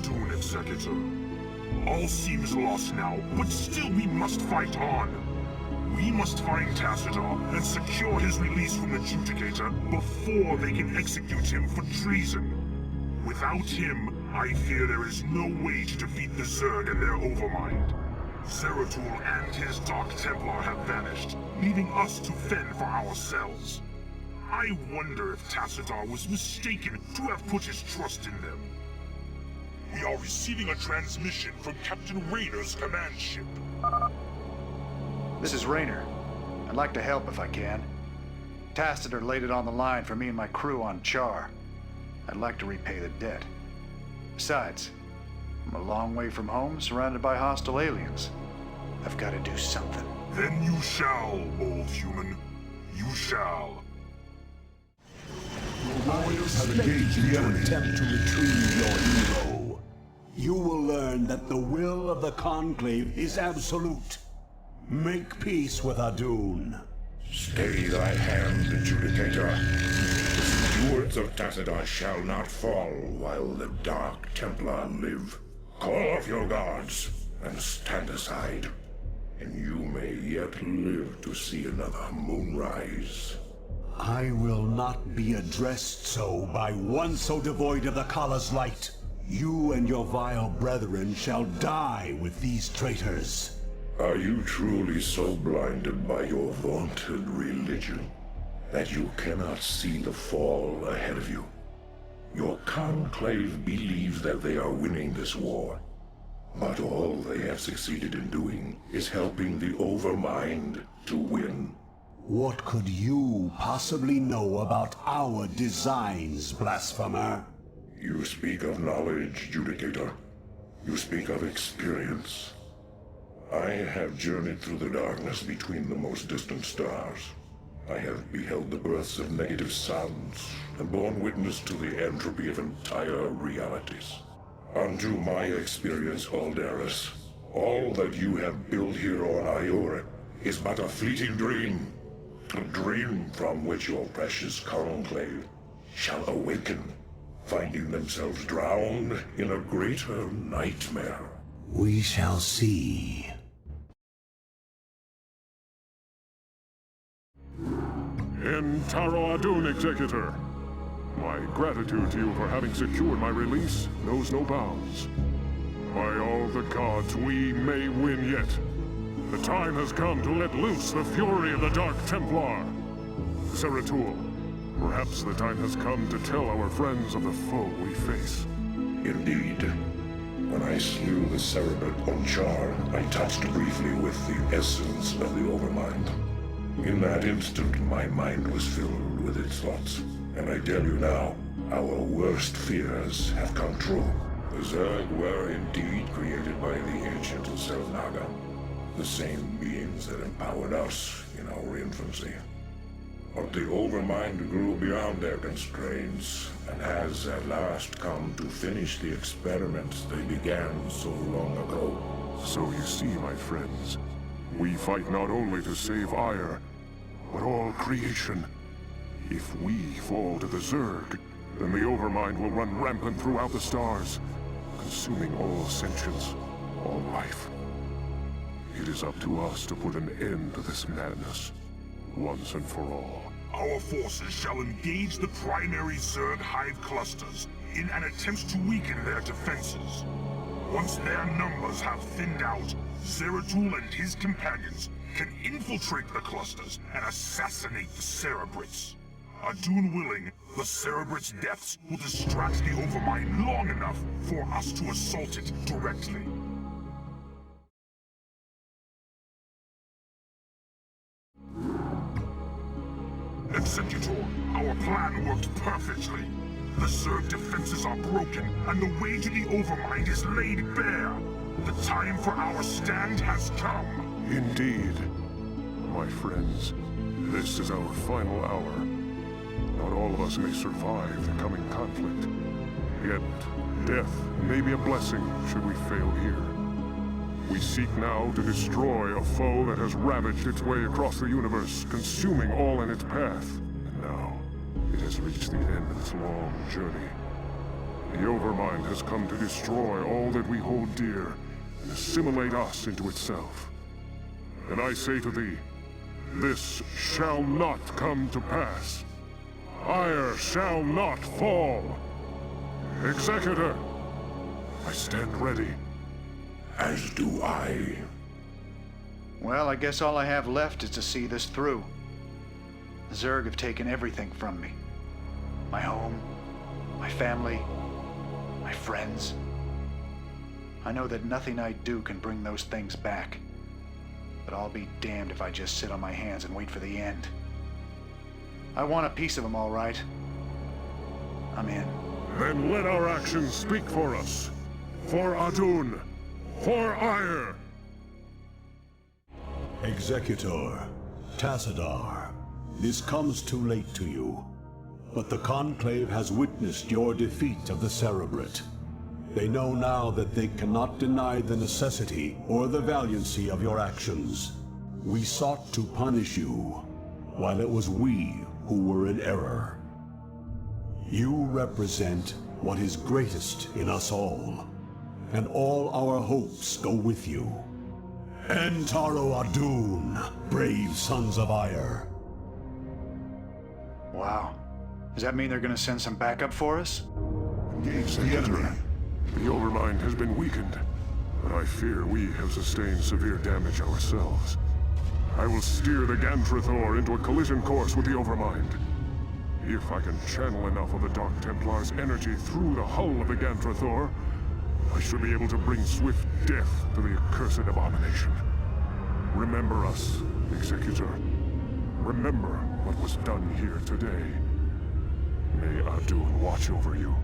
Dune, Executor. All seems lost now, but still we must fight on. We must find Tassadar and secure his release from the Judicator before they can execute him for treason. Without him, I fear there is no way to defeat the Zerg and their Overmind. Zeratul and his Dark Templar have vanished, leaving us to fend for ourselves. I wonder if Tassadar was mistaken to have put his trust in them. We are receiving a transmission from Captain Rayner's command ship. This is Rayner. I'd like to help if I can. Tassadar laid it on the line for me and my crew on Char. I'd like to repay the debt. Besides, I'm a long way from home, surrounded by hostile aliens. I've got to do something. Then you shall, old human. You shall. Your warriors have engaged the enemy. Attempt to retrieve your hero. You will learn that the will of the Conclave is absolute. Make peace with Adun. Stay thy hand, Adjudicator. The stewards of Tassadar shall not fall while the Dark Templar live. Call off your guards and stand aside, and you may yet live to see another moonrise. I will not be addressed so by one so devoid of the Kala's light. You and your vile brethren shall die with these traitors. Are you truly so blinded by your vaunted religion that you cannot see the fall ahead of you? Your conclave believes that they are winning this war, but all they have succeeded in doing is helping the Overmind to win. What could you possibly know about our designs, blasphemer? You speak of knowledge, Judicator. You speak of experience. I have journeyed through the darkness between the most distant stars. I have beheld the births of negative suns, and borne witness to the entropy of entire realities. Unto my experience, Alderus, all that you have built here on Iora is but a fleeting dream. A dream from which your precious conclave shall awaken, finding themselves drowned in a greater nightmare. We shall see. In Taro Adun, Executor. My gratitude to you for having secured my release knows no bounds. By all the gods, we may win yet. The time has come to let loose the fury of the Dark Templar. Zeratul, perhaps the time has come to tell our friends of the foe we face. Indeed. When I slew the Cerebrit on Char, I touched briefly with the essence of the Overmind. In that instant, my mind was filled with its thoughts. And I tell you now, our worst fears have come true. The Zerg were indeed created by the ancient Selnaga, the same beings that empowered us in our infancy. But the Overmind grew beyond their constraints, and has at last come to finish the experiments they began so long ago. So you see, my friends, we fight not only to save Ire, but all creation. If we fall to the Zerg, then the Overmind will run rampant throughout the stars, consuming all sentience, all life. It is up to us to put an end to this madness, once and for all. Our forces shall engage the primary Zerg hive clusters in an attempt to weaken their defenses. Once their numbers have thinned out, Zeratul and his companions can infiltrate the clusters and assassinate the Cerebrits. Adun willing, the Cerebrits' deaths will distract the Overmind long enough for us to assault it directly. Executor, our plan worked perfectly. The Zerg defenses are broken, and the way to the Overmind is laid bare. The time for our stand has come. Indeed. My friends, this is our final hour. Not all of us may survive the coming conflict. Yet, death may be a blessing should we fail here. We seek now to destroy a foe that has ravaged its way across the universe, consuming all in its path. And now, it has reached the end of its long journey. The Overmind has come to destroy all that we hold dear and assimilate us into itself. And I say to thee, this shall not come to pass. Ire shall not fall. Executor, I stand ready. As do I. Well, I guess all I have left is to see this through. The Zerg have taken everything from me. My home, my family, my friends. I know that nothing I do can bring those things back. But I'll be damned if I just sit on my hands and wait for the end. I want a piece of them, all right. I'm in. Then let our actions speak for us. For Adun. For Ire. Executor, Tassadar, this comes too late to you, but the Conclave has witnessed your defeat of the Cerebrate. They know now that they cannot deny the necessity or the valiancy of your actions. We sought to punish you, while it was we who were in error. You represent what is greatest in us all, and all our hopes go with you. Entaro Adun, brave sons of Ire. Wow. Does that mean they're gonna send some backup for us? Engage the enemy. The Overmind has been weakened, but I fear we have sustained severe damage ourselves. I will steer the Gantrathor into a collision course with the Overmind. If I can channel enough of the Dark Templar's energy through the hull of the Gantrathor, I should be able to bring swift death to the accursed abomination. Remember us, Executor. Remember what was done here today. May Adun watch over you.